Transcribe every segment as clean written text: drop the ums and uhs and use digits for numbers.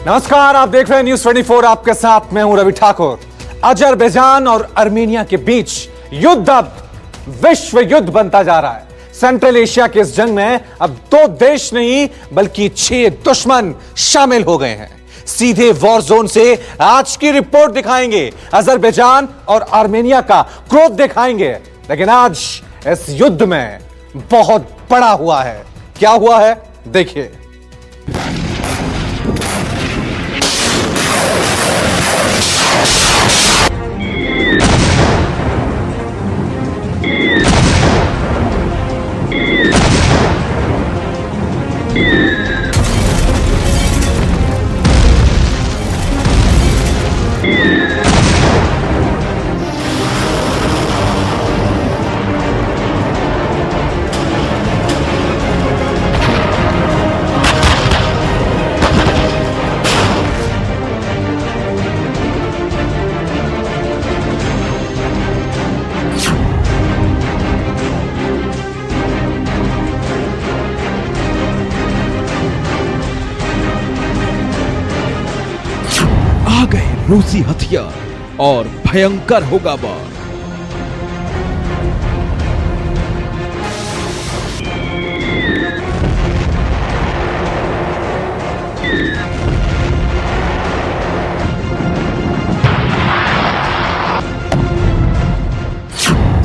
नमस्कार, आप देख रहे हैं न्यूज़ 24। आपके साथ मैं हूं रवि ठाकुर। अजरबैजान और आर्मेनिया के बीच युद्ध अब विश्व युद्ध बनता जा रहा है। सेंट्रल एशिया के इस जंग में अब 2 देश नहीं बल्कि 6 दुश्मन शामिल हो गए हैं। सीधे वॉर जोन से आज की रिपोर्ट दिखाएंगे, अजरबैजान और आर्मेनिया का क्रोध दिखाएंगे। लेकिन आज इस युद्ध में बहुत बड़ा हुआ है। क्या हुआ है, देखिए। आ गए रूसी हथियार और भयंकर होगा वार।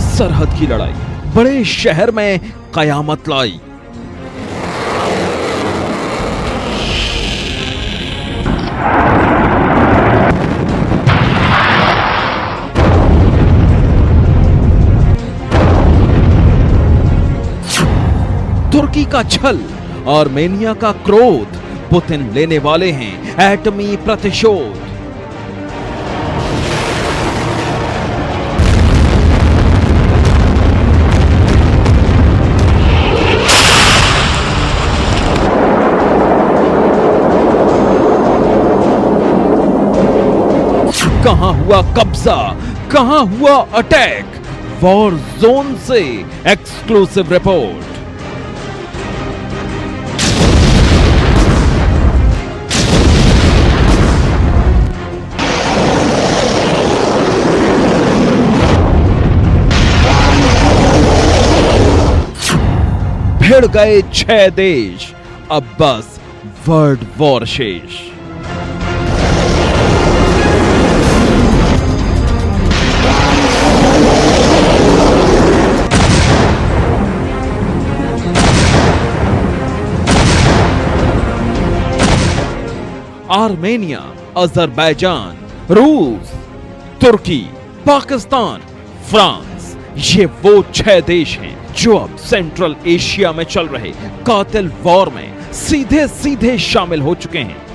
सरहद की लड़ाई बड़े शहर में कयामत लाई। तुर्की का छल, आर्मेनिया का क्रोध, पुतिन लेने वाले हैं एटमी प्रतिशोध। कहां हुआ कब्जा, कहां हुआ अटैक? वॉर जोन से एक्सक्लूसिव रिपोर्ट। भिड़ गए 6 देश, अब बस वर्ल्ड वॉर शेष। आर्मेनिया, अजरबैजान, रूस, तुर्की, पाकिस्तान, फ्रांस, ये वो 6 देश हैं जो अब सेंट्रल एशिया में चल रहे कातिल वॉर में सीधे सीधे शामिल हो चुके हैं।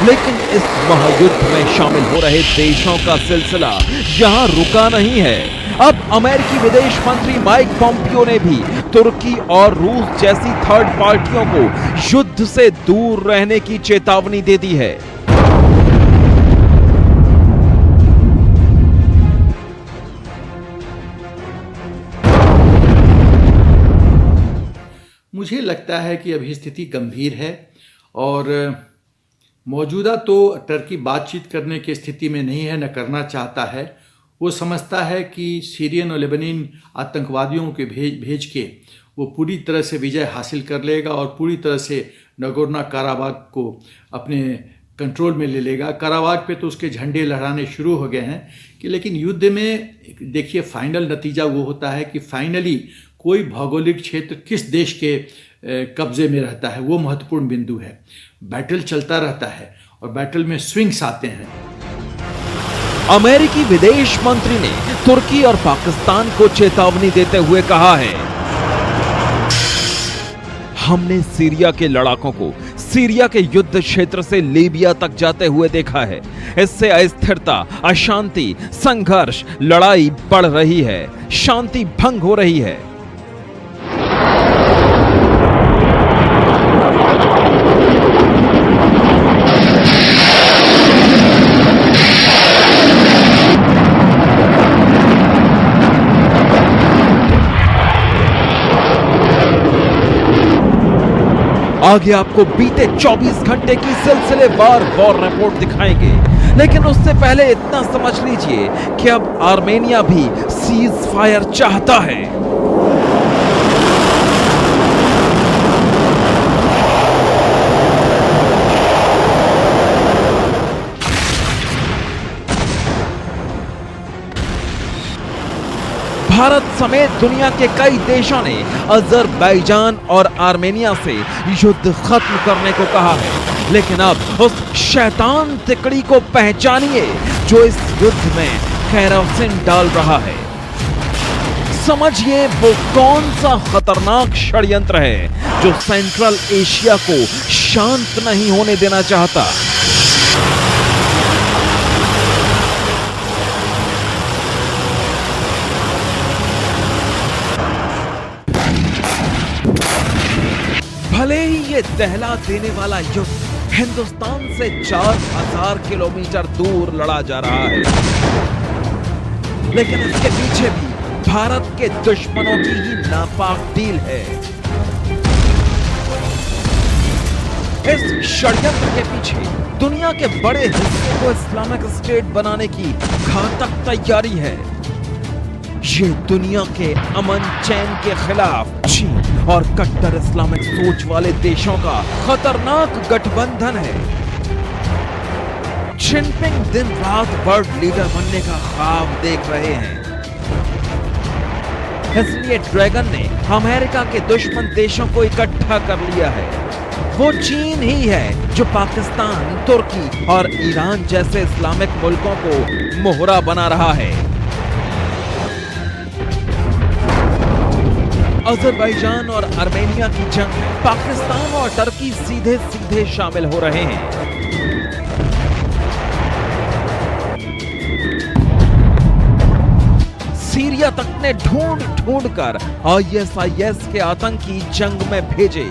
लेकिन इस महायुद्ध में शामिल हो रहे देशों का सिलसिला यहां रुका नहीं है। अब अमेरिकी विदेश मंत्री माइक पॉम्पियो ने भी तुर्की और रूस जैसी थर्ड पार्टियों को युद्ध से दूर रहने की चेतावनी दे दी है। मुझे लगता है कि अभी स्थिति गंभीर है और मौजूदा तो टर्की बातचीत करने की स्थिति में नहीं है, न करना चाहता है। वो समझता है कि सीरियन और लेबनीन आतंकवादियों के भेज के वो पूरी तरह से विजय हासिल कर लेगा और पूरी तरह से नगोर्नो कराबाख को अपने कंट्रोल में ले लेगा। कराबाख पे तो उसके झंडे लहराने शुरू हो गए हैं कि लेकिन युद्ध में देखिए फाइनल नतीजा वो होता है कि फाइनली कोई भौगोलिक क्षेत्र किस देश के कब्जे में रहता है, वो महत्वपूर्ण बिंदु है। बैटल चलता रहता है और बैटल में स्विंग्स आते हैं। अमेरिकी विदेश मंत्री ने तुर्की और पाकिस्तान को चेतावनी देते हुए कहा है, हमने सीरिया के लड़ाकों को सीरिया के युद्ध क्षेत्र से लीबिया तक जाते हुए देखा है। इससे अस्थिरता, अशांति, संघर्ष, लड़ाई बढ़ रही है, शांति भंग हो रही है। आगे आपको बीते 24 घंटे की सिलसिलेवार वॉर रिपोर्ट दिखाएंगे, लेकिन उससे पहले इतना समझ लीजिए कि अब आर्मेनिया भी सीज फायर चाहता है। भारत समेत दुनिया के कई देशों ने अजरबैजान और आर्मेनिया से युद्ध खत्म करने को कहा है, लेकिन अब उस शैतान तिकड़ी को पहचानिए जो इस युद्ध में केरोसिन डाल रहा है। समझिए वो कौन सा खतरनाक षड्यंत्र है जो सेंट्रल एशिया को शांत नहीं होने देना चाहता। भले ही ये दहला देने वाला युद्ध हिंदुस्तान से 4000 किलोमीटर दूर लड़ा जा रहा है, लेकिन इसके पीछे भी भारत के दुश्मनों की ही नापाक डील है। इस षड्यंत्र के पीछे दुनिया के बड़े हिस्से को इस्लामिक स्टेट बनाने की घातक तैयारी है। ये दुनिया के अमन चैन के खिलाफ चीन और कट्टर इस्लामिक सोच वाले देशों का खतरनाक गठबंधन है। जिनपिंग दिन रात वर्ल्ड लीडर बनने का ख्वाब देख रहे हैं, इसलिए ड्रैगन ने अमेरिका के दुश्मन देशों को इकट्ठा कर लिया है। वो चीन ही है जो पाकिस्तान, तुर्की और ईरान जैसे इस्लामिक मुल्कों को मोहरा बना रहा है। अजरबैजान और आर्मेनिया की जंग में पाकिस्तान और टर्की सीधे सीधे शामिल हो रहे हैं। सीरिया तक ने ढूंढ कर ISIS के आतंकी जंग में भेजे।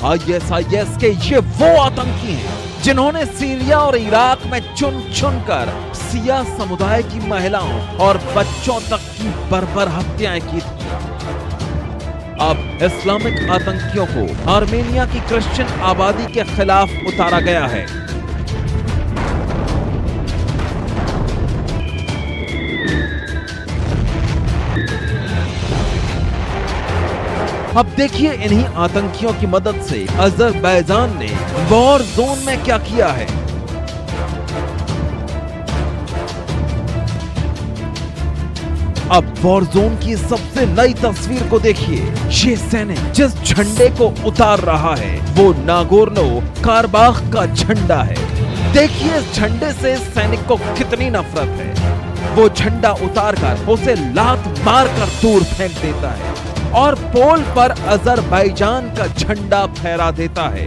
ISIS के ये वो आतंकी हैं जिन्होंने सीरिया और इराक में चुन कर सिया समुदाय की महिलाओं और बच्चों तक की बर्बर हत्याएं की थी। अब इस्लामिक आतंकियों को आर्मेनिया की क्रिश्चियन आबादी के खिलाफ उतारा गया है। अब देखिए इन्हीं आतंकियों की मदद से अजरबैजान ने वॉर जोन में क्या किया है। अब वॉर जोन की सबसे नई तस्वीर को देखिए। ये सैनिक जिस झंडे को उतार रहा है वो नागोर्नो काराबाख का झंडा है। देखिए इस झंडे से सैनिक को कितनी नफरत है। वो झंडा उतारकर उसे लात मारकर दूर फेंक देता है और पोल पर अजरबैजान का झंडा फहरा देता है।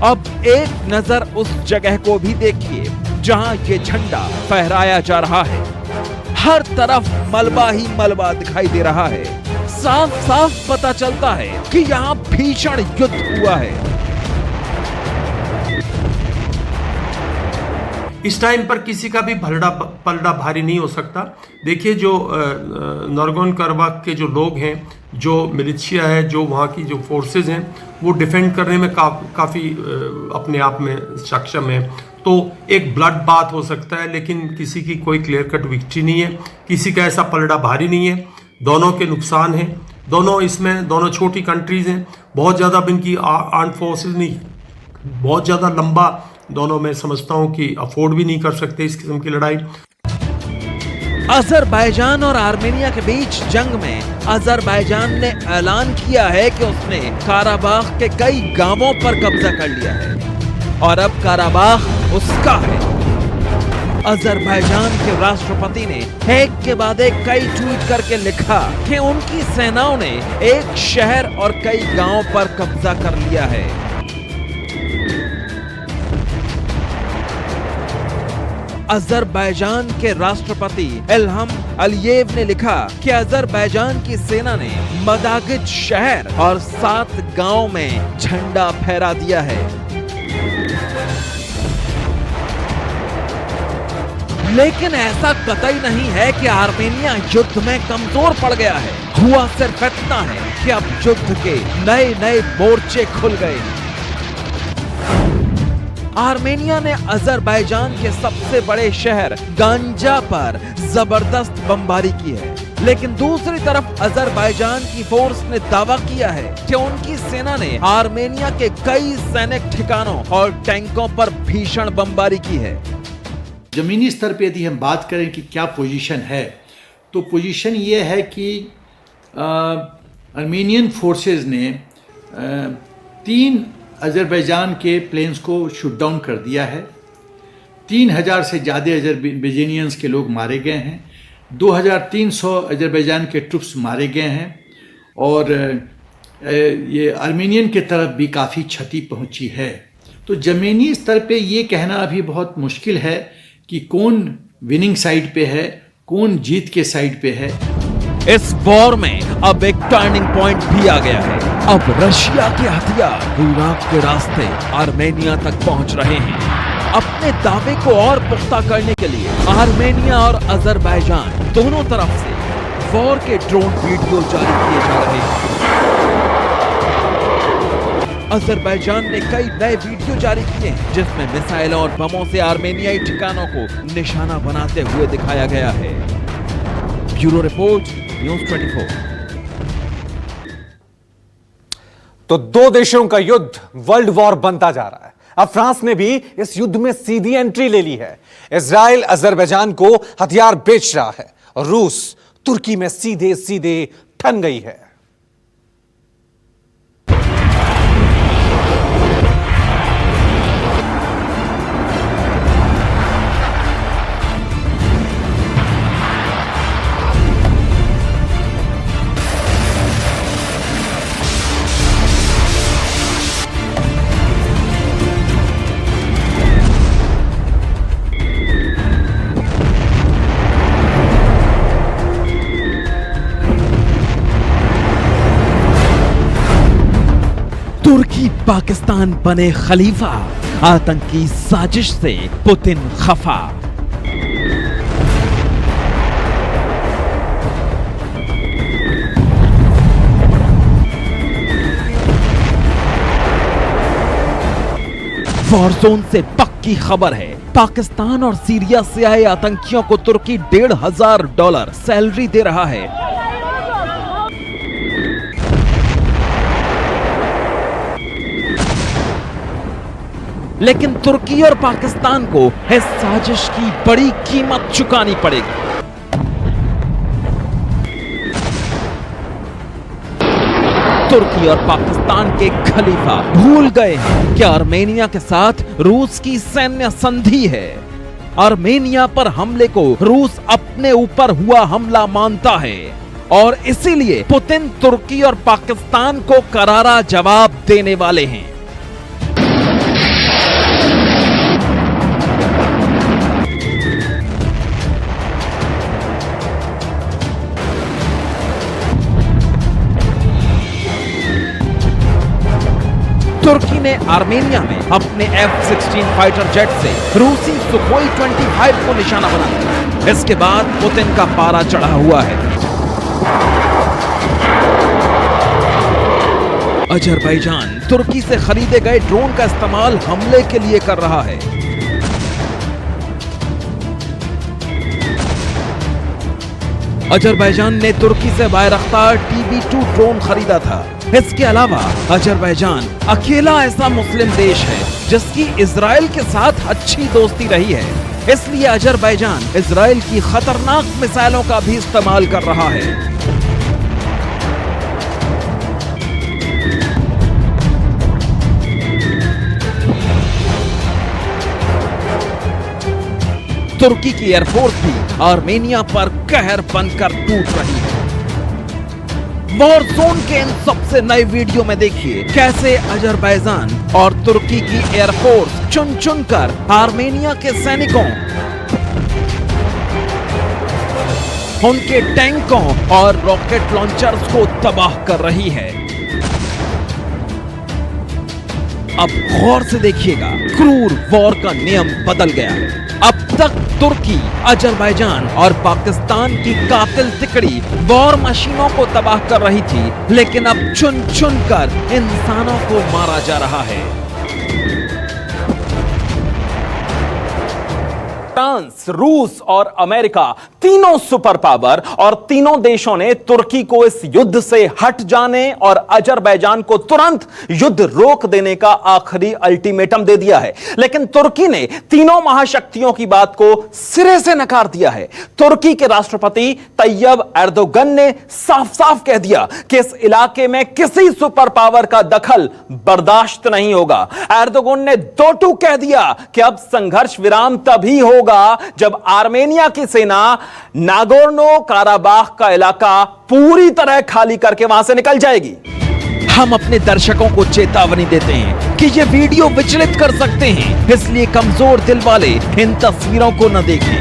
अब एक नजर उस जगह को भी देखिए जहां ये झंडा फहराया जा रहा है। हर तरफ मलबा ही मलबा दिखाई दे रहा है। साफ साफ पता चलता है कि यहाँ भीषण युद्ध हुआ है। इस टाइम पर किसी का भी पलड़ा भारी नहीं हो सकता। देखिए जो नागोर्नो कराबाख के जो लोग हैं, जो मिलिशिया है, जो वहाँ की जो फोर्सेस हैं, वो डिफेंड करने में काफ़ी अपने आप में सक्षम है। तो एक ब्लड बात हो सकता है, लेकिन किसी की कोई क्लियर कट विक्ट्री नहीं है, किसी का ऐसा पलड़ा भारी नहीं है। दोनों के नुकसान हैं, दोनों छोटी कंट्रीज़ हैं, बहुत ज़्यादा अब इनकी आर्म फोर्सेस नहीं, बहुत ज़्यादा लंबा दोनों मैं समझता हूं कि अफोर्ड भी नहीं कर सकते इस किस्म की लड़ाई। अजरबैजान और आर्मेनिया के बीच जंग में अजरबैजान ने ऐलान किया है कि उसने काराबाख के कई गांवों पर कब्जा कर लिया है और अब काराबाख उसका है। अजरबैजान के राष्ट्रपति ने एक के बाद एक कई ट्वीट करके लिखा कि उनकी सेनाओं ने एक शहर और कई गांवों पर कब्जा कर लिया है। अजरबैजान के राष्ट्रपति इल्हम अलियेव ने लिखा कि अजरबैजान की सेना ने मदागिज शहर और 7 गांवों में झंडा फहरा दिया है। लेकिन ऐसा कतई नहीं है कि आर्मेनिया युद्ध में कमजोर पड़ गया है। हुआ सिर्फ इतना है कि अब युद्ध के नए नए मोर्चे खुल गए। आर्मेनिया ने अजरबैजान के सबसे बड़े शहर गांजा पर जबरदस्त बमबारी की है, लेकिन दूसरी तरफ अजरबैजान की फोर्स ने दावा किया है कि उनकी सेना ने आर्मेनिया के कई सैनिक ठिकानों और टैंकों पर भीषण बमबारी की है। ज़मीनी स्तर पे यदि हम बात करें कि क्या पोजीशन है, तो पोजीशन ये है कि आर्मेनियन फोर्सेस ने 3 अजरबैजान के प्लेन्स को शूट डाउन कर दिया है। 3000 से ज़्यादा अजरबैजानियंस के लोग मारे गए हैं। 2300 अजरबैजान के ट्रुप्स मारे गए हैं और ये आर्मेनियन के तरफ भी काफ़ी क्षति पहुंची है। तो ज़मीनी स्तर पे ये कहना अभी बहुत मुश्किल है कि कौन विनिंग साइड पे है, कौन जीत के साइड पे है। इस वॉर में अब एक टर्निंग पॉइंट भी आ गया है। अब रशिया के हथियार इराक के रास्ते आर्मेनिया तक पहुंच रहे हैं। अपने दावे को और पुख्ता करने के लिए आर्मेनिया और अजरबैजान दोनों तरफ से वॉर के ड्रोन वीडियो जारी किए जा रहे हैं। अजरबैजान ने कई नए वीडियो जारी किए हैं जिसमें मिसाइल और बमों से आर्मेनियाई ठिकानों को निशाना बनाते हुए दिखाया गया है। Bureau report, news 24। तो 2 देशों का युद्ध वर्ल्ड वॉर बनता जा रहा है। अब फ्रांस ने भी इस युद्ध में सीधी एंट्री ले ली है। इजराइल अजरबैजान को हथियार बेच रहा है और रूस तुर्की में सीधे सीधे ठन गई है। तुर्की पाकिस्तान बने खलीफा, आतंकी साजिश से पुतिन खफा। वॉरजोन से पक्की खबर है, पाकिस्तान और सीरिया से आए आतंकियों को तुर्की $1,500 सैलरी दे रहा है। लेकिन तुर्की और पाकिस्तान को इस साजिश की बड़ी कीमत चुकानी पड़ेगी। तुर्की और पाकिस्तान के खलीफा भूल गए हैं कि आर्मेनिया के साथ रूस की सैन्य संधि है। आर्मेनिया पर हमले को रूस अपने ऊपर हुआ हमला मानता है और इसीलिए पुतिन तुर्की और पाकिस्तान को करारा जवाब देने वाले हैं। तुर्की ने आर्मेनिया में अपने F-16 फाइटर जेट से रूसी सुखोई 25 को निशाना बना दिया। इसके बाद पुतिन का पारा चढ़ा हुआ है। अजरबैजान तुर्की से खरीदे गए ड्रोन का इस्तेमाल हमले के लिए कर रहा है। अजरबैजान ने तुर्की से बायरख्तार TB2 ड्रोन खरीदा था। इसके अलावा अजरबैजान अकेला ऐसा मुस्लिम देश है जिसकी इजराइल के साथ अच्छी दोस्ती रही है, इसलिए अजरबैजान इजराइल की खतरनाक मिसाइलों का भी इस्तेमाल कर रहा है। तुर्की की एयरफोर्स भी आर्मेनिया पर कहर बनकर टूट रही है। वॉर जोन के इन सबसे नए वीडियो में देखिए कैसे अजरबैजान और तुर्की की एयरफोर्स चुन चुन कर आर्मेनिया के सैनिकों, उनके टैंकों और रॉकेट लॉन्चर्स को तबाह कर रही है। अब गौर से देखिएगा, क्रूर वॉर का नियम बदल गया है। अब तक तुर्की, अजरबैजान और पाकिस्तान की कातिल तिकड़ी वॉर मशीनों को तबाह कर रही थी, लेकिन अब चुन चुन कर इंसानों को मारा जा रहा है। फ्रांस, रूस और अमेरिका, तीनों सुपर पावर और तीनों देशों ने तुर्की को इस युद्ध से हट जाने और अजरबैजान को तुरंत युद्ध रोक देने का आखिरी अल्टीमेटम दे दिया है। लेकिन तुर्की ने तीनों महाशक्तियों की बात को सिरे से नकार दिया है। तुर्की के राष्ट्रपति तैयब एर्दोगन ने साफ साफ कह दिया कि इस इलाके में किसी सुपर पावर का दखल बर्दाश्त नहीं होगा। एर्दोगन ने दो टूक कह दिया कि अब संघर्ष विराम तभी होगा जब आर्मेनिया की सेना नागोर्नो काराबाख का इलाका पूरी तरह खाली करके वहां से निकल जाएगी। हम अपने दर्शकों को चेतावनी देते हैं कि यह वीडियो विचलित कर सकते हैं, इसलिए कमजोर दिल वाले इन तस्वीरों को न देखें।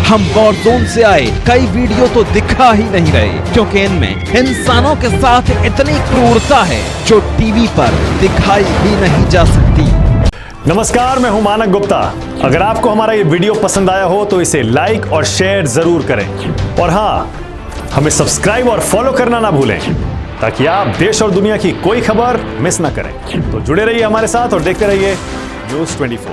हम वॉर जोन से आए कई वीडियो तो दिखा ही नहीं रहे, क्योंकि इनमें इंसानों के साथ इतनी क्रूरता है जो टीवी पर दिखाई भी नहीं जा सकती। नमस्कार, मैं हूं मानक गुप्ता। अगर आपको हमारा ये वीडियो पसंद आया हो तो इसे लाइक और शेयर जरूर करें, और हाँ, हमें सब्सक्राइब और फॉलो करना ना भूलें ताकि आप देश और दुनिया की कोई खबर मिस ना करें। तो जुड़े रहिए हमारे साथ और देखते रहिए न्यूज़ 24।